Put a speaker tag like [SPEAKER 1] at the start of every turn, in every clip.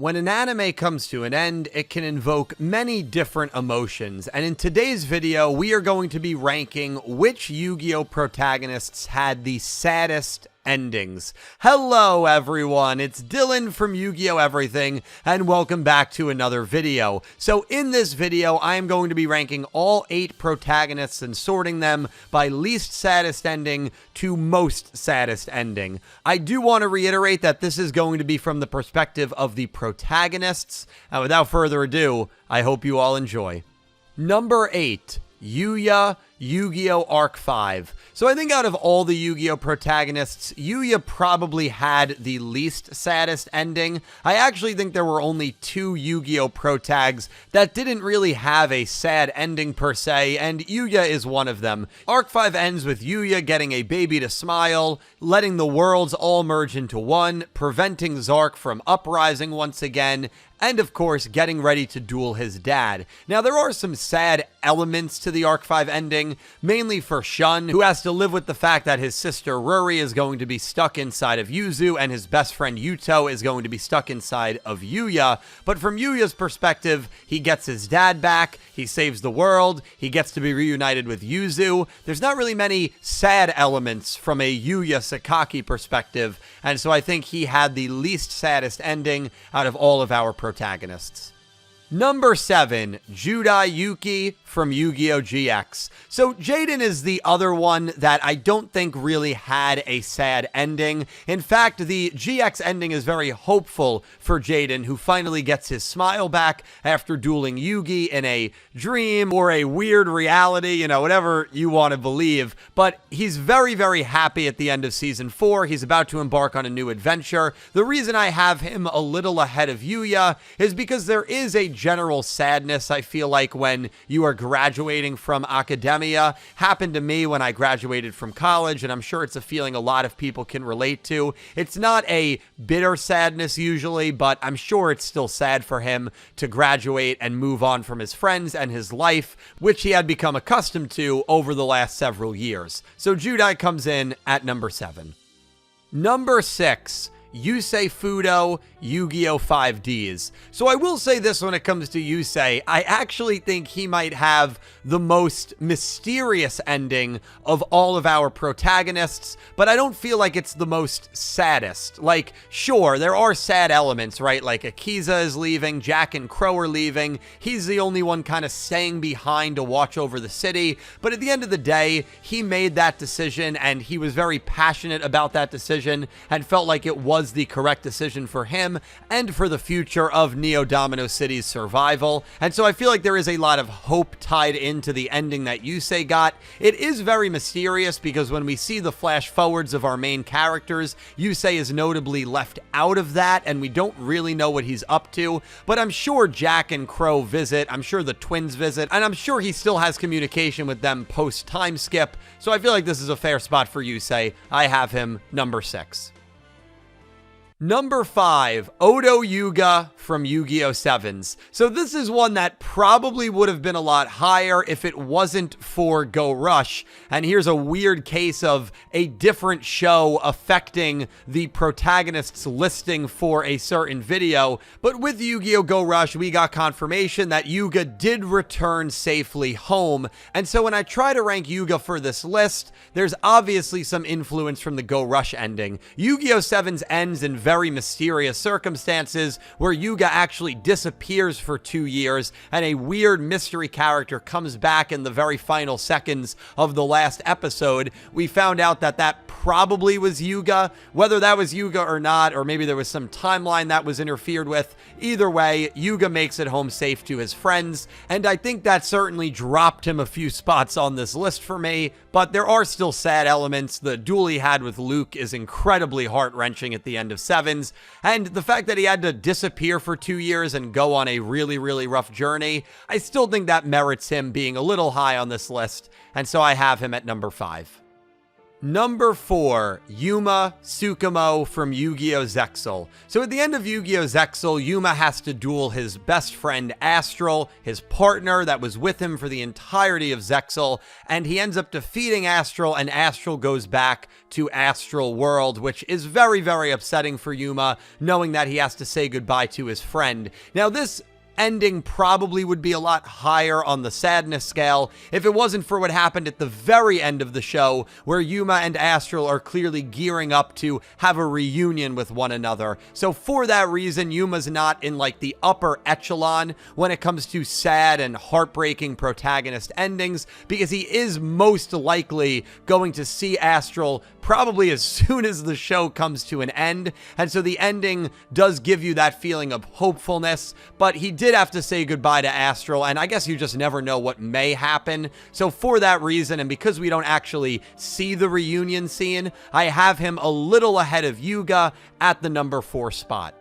[SPEAKER 1] When an anime comes to an end, it can invoke many different emotions, and in today's video, we are going to be ranking which Yu-Gi-Oh! Protagonists had the saddest endings. Hello everyone, it's Dylan from Yu-Gi-Oh! Everything, and welcome back to another video. So in this video, I am going to be ranking all 8 protagonists and sorting them by least saddest ending to most saddest ending. I do want to reiterate that this is going to be from the perspective of the protagonists, and without further ado, I hope you all enjoy. Number 8, Yuya, Yu-Gi-Oh! Arc 5. So I think out of all the Yu-Gi-Oh! Protagonists, Yuya probably had the least saddest ending. I actually think there were only 2 Yu-Gi-Oh! Protags that didn't really have a sad ending per se, and Yuya is one of them. Arc 5 ends with Yuya getting a baby to smile, letting the worlds all merge into one, preventing Zark from uprising once again, and of course, getting ready to duel his dad. Now, there are some sad elements to the Arc 5 ending, mainly for Shun, who has to live with the fact that his sister Ruri is going to be stuck inside of Yuzu, and his best friend Yuto is going to be stuck inside of Yuya. But from Yuya's perspective, he gets his dad back, he saves the world, he gets to be reunited with Yuzu. There's not really many sad elements from a Yuya Sakaki perspective, and so I think he had the least saddest ending out of all of our protagonists. Number 7, Jaden Yuki from Yu-Gi-Oh! GX. So Jaden is the other one that I don't think really had a sad ending. In fact, the GX ending is very hopeful for Jaden, who finally gets his smile back after dueling Yugi in a dream or a weird reality, you know, whatever you want to believe. But he's very, very happy at the end of Season 4. He's about to embark on a new adventure. The reason I have him a little ahead of Yuya is because there is a general sadness, I feel like, when you are graduating from academia. Happened to me when I graduated from college, and I'm sure it's a feeling a lot of people can relate to. It's not a bitter sadness usually, but I'm sure it's still sad for him to graduate and move on from his friends and his life, which he had become accustomed to over the last several years. So Jaden comes in at number 7. Number 6, Yusei Fudo, Yu-Gi-Oh! 5Ds. So I will say this when it comes to Yusei, I actually think he might have the most mysterious ending of all of our protagonists, but I don't feel like it's the most saddest. Like, sure, there are sad elements, right? Like Akiza is leaving, Jack and Crow are leaving, he's the only one kind of staying behind to watch over the city, but at the end of the day, he made that decision, and he was very passionate about that decision, and felt like it was the correct decision for him and for the future of Neo Domino City's survival. And so I feel like there is a lot of hope tied into the ending that Yusei got. It is very mysterious because when we see the flash forwards of our main characters, Yusei is notably left out of that, and we don't really know what he's up to. But I'm sure Jack and Crow visit, I'm sure the twins visit, and I'm sure he still has communication with them post time skip. So I feel like this is a fair spot for Yusei. I have him number 6. Number 5, Ohdo Yuga from Yu-Gi-Oh! 7s. So this is one that probably would have been a lot higher if it wasn't for Go Rush. And here's a weird case of a different show affecting the protagonist's listing for a certain video. But with Yu-Gi-Oh! Go Rush, we got confirmation that Yuga did return safely home. And so when I try to rank Yuga for this list, there's obviously some influence from the Go Rush ending. Yu-Gi-Oh! 7s ends in very mysterious circumstances where Yuga actually disappears for 2 years and a weird mystery character comes back in the very final seconds of the last episode. We found out that that probably was Yuga. Whether that was Yuga or not, or maybe there was some timeline that was interfered with, either way, Yuga makes it home safe to his friends, and I think that certainly dropped him a few spots on this list for me, but there are still sad elements. The duel he had with Luke is incredibly heart-wrenching at the end of 7s, and the fact that he had to disappear for 2 years and go on a really, really rough journey, I still think that merits him being a little high on this list, and so I have him at number 5. Number 4, Yuma Tsukumo from Yu-Gi-Oh! Zexal. So at the end of Yu-Gi-Oh! Zexal, Yuma has to duel his best friend Astral, his partner that was with him for the entirety of Zexal, and he ends up defeating Astral, and Astral goes back to Astral World, which is very, very upsetting for Yuma, knowing that he has to say goodbye to his friend. Now this ending probably would be a lot higher on the sadness scale if it wasn't for what happened at the very end of the show, where Yuma and Astral are clearly gearing up to have a reunion with one another. So for that reason, Yuma's not in like the upper echelon when it comes to sad and heartbreaking protagonist endings, because he is most likely going to see Astral probably as soon as the show comes to an end. And so the ending does give you that feeling of hopefulness, but he did have to say goodbye to Astral, and I guess you just never know what may happen. So for that reason, and because we don't actually see the reunion scene, I have him a little ahead of Yuga at the number 4 spot.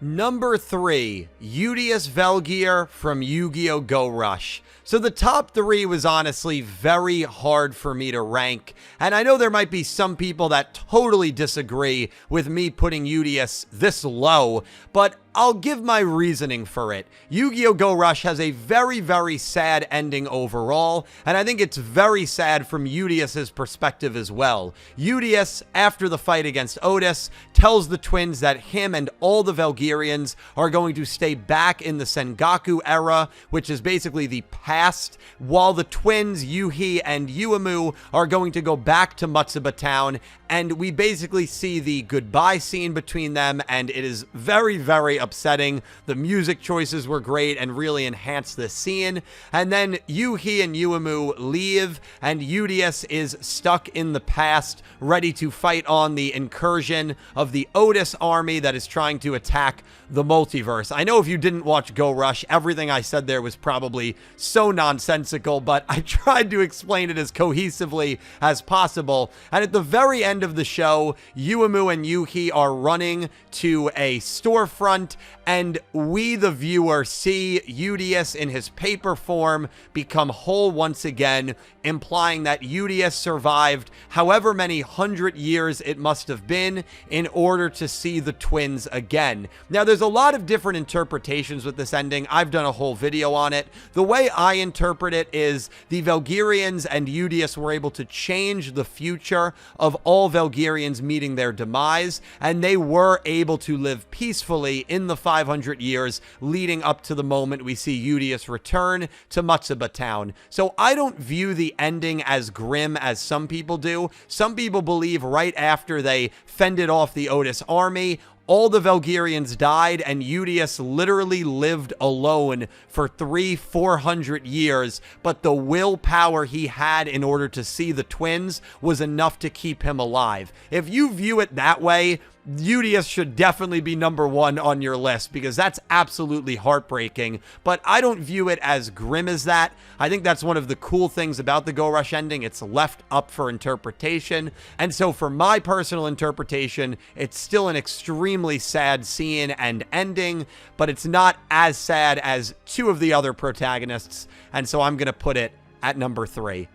[SPEAKER 1] Number 3, Yudias Velgear from Yu-Gi-Oh! Go Rush. So the top 3 was honestly very hard for me to rank, and I know there might be some people that totally disagree with me putting Yudias this low, but I'll give my reasoning for it. Yu-Gi-Oh! Go Rush has a very, very sad ending overall, and I think it's very sad from Yudias' perspective as well. Yudias, after the fight against Otis, tells the twins that him and all the Velgearians are going to stay back in the Sengoku era, which is basically the past, while the twins, Yuhi and Uemu, are going to go back to Matsuba Town, and we basically see the goodbye scene between them, and it is very, very upsetting. The music choices were great and really enhanced the scene. And then Yuhi and Uemu leave, and Yudias is stuck in the past, ready to fight on the incursion of the Otis army that is trying to attack the multiverse. I know if you didn't watch Go Rush, everything I said there was probably so nonsensical, but I tried to explain it as cohesively as possible. And at the very end of the show, Uemu and Yuhi are running to a storefront, and we, the viewer, see Yudias in his paper form become whole once again, implying that Yudias survived however many 100 years it must have been in order to see the twins again. Now, there's a lot of different interpretations with this ending. I've done a whole video on it. The way I interpret it is the Velgearians and Yudias were able to change the future of all Velgearians meeting their demise, and they were able to live peacefully in the 500 years leading up to the moment we see Yudias return to Matsuba Town. So I don't view the ending as grim as some people do. Some people believe right after they fended off the Otis army, all the Velgearians died, and Yudias literally lived alone for 400 years, but the willpower he had in order to see the twins was enough to keep him alive. If you view it that way, Yudias should definitely be number 1 on your list, because that's absolutely heartbreaking, but I don't view it as grim as that. I think that's one of the cool things about the Go Rush ending. It's left up for interpretation, and so for my personal interpretation, it's still an extremely sad scene and ending, but it's not as sad as 2 of the other protagonists, and so I'm going to put it at number 3.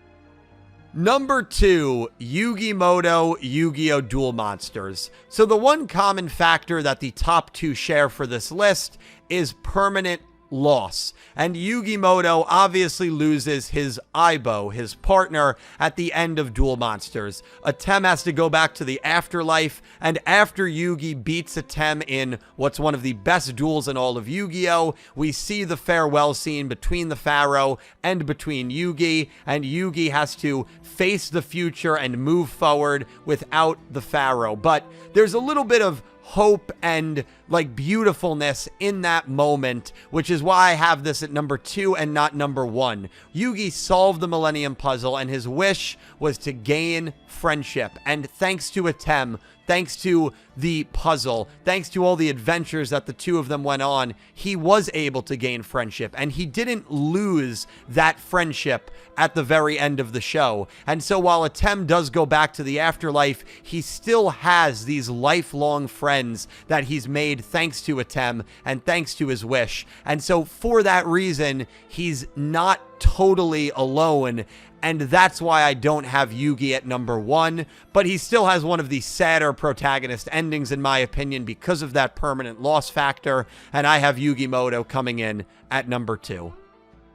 [SPEAKER 1] Number 2, Yugi Muto, Yu-Gi-Oh! Duel Monsters. So the one common factor that the top 2 share for this list is permanent loss. And Yugi Muto obviously loses his Aibo, his partner, at the end of Duel Monsters. Atem has to go back to the afterlife, and after Yugi beats Atem in what's one of the best duels in all of Yu-Gi-Oh!, we see the farewell scene between the Pharaoh and between Yugi, and Yugi has to face the future and move forward without the Pharaoh. But there's a little bit of hope and like beautifulness in that moment, which is why I have this at number 2 and not number 1. Yugi solved the Millennium Puzzle, and his wish was to gain friendship. And thanks to Atem, thanks to the puzzle, thanks to all the adventures that the 2 of them went on, he was able to gain friendship, and he didn't lose that friendship at the very end of the show. And so while Atem does go back to the afterlife, he still has these lifelong friends that he's made thanks to Atem and thanks to his wish. And so for that reason, he's not totally alone. and that's why I don't have Yugi at number 1, but he still has one of the sadder protagonist endings in my opinion because of that permanent loss factor, and I have Yugi Muto coming in at number 2.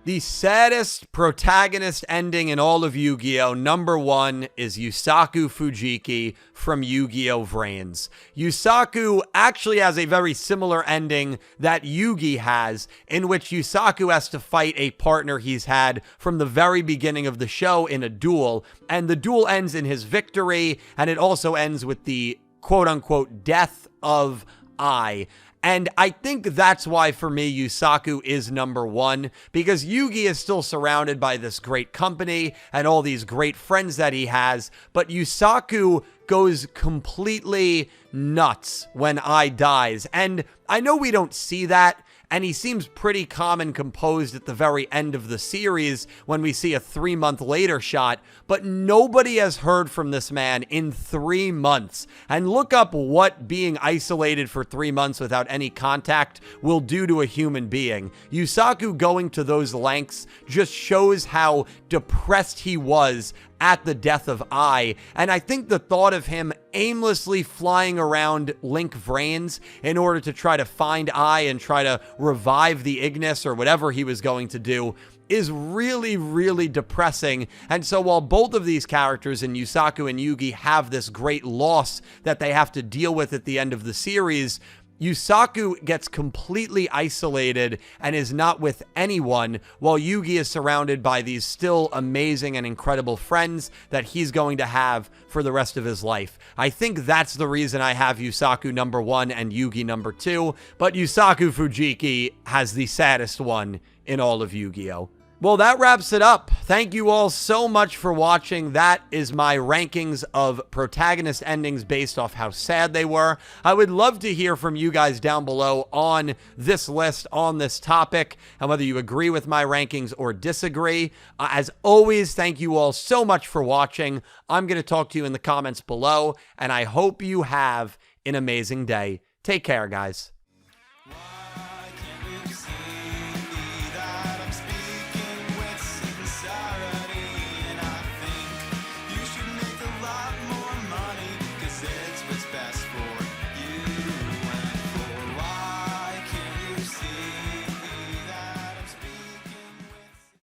[SPEAKER 1] The saddest protagonist ending in all of Yu-Gi-Oh! Number 1 is Yusaku Fujiki from Yu-Gi-Oh! VRAINS. Yusaku actually has a very similar ending that Yugi has, in which Yusaku has to fight a partner he's had from the very beginning of the show in a duel, and the duel ends in his victory, and it also ends with the quote-unquote death of I. And I think that's why, for me, Yusaku is number 1, because Yugi is still surrounded by this great company and all these great friends that he has, but Yusaku goes completely nuts when I dies. And I know we don't see that, and he seems pretty calm and composed at the very end of the series when we see a 3-month later shot, but nobody has heard from this man in 3 months. And look up what being isolated for 3 months without any contact will do to a human being. Yusaku going to those lengths just shows how depressed he was at the death of I, and I think the thought of him aimlessly flying around Link VRAINS in order to try to find I and try to revive the Ignis or whatever he was going to do is really, really depressing. And so while both of these characters in Yusaku and Yugi have this great loss that they have to deal with at the end of the series, Yusaku gets completely isolated and is not with anyone, while Yugi is surrounded by these still amazing and incredible friends that he's going to have for the rest of his life. I think that's the reason I have Yusaku number 1 and Yugi number 2, but Yusaku Fujiki has the saddest one in all of Yu-Gi-Oh! Well, that wraps it up. Thank you all so much for watching. That is my rankings of protagonist endings based off how sad they were. I would love to hear from you guys down below on this list, on this topic, and whether you agree with my rankings or disagree. As always, thank you all so much for watching. I'm going to talk to you in the comments below, and I hope you have an amazing day. Take care, guys.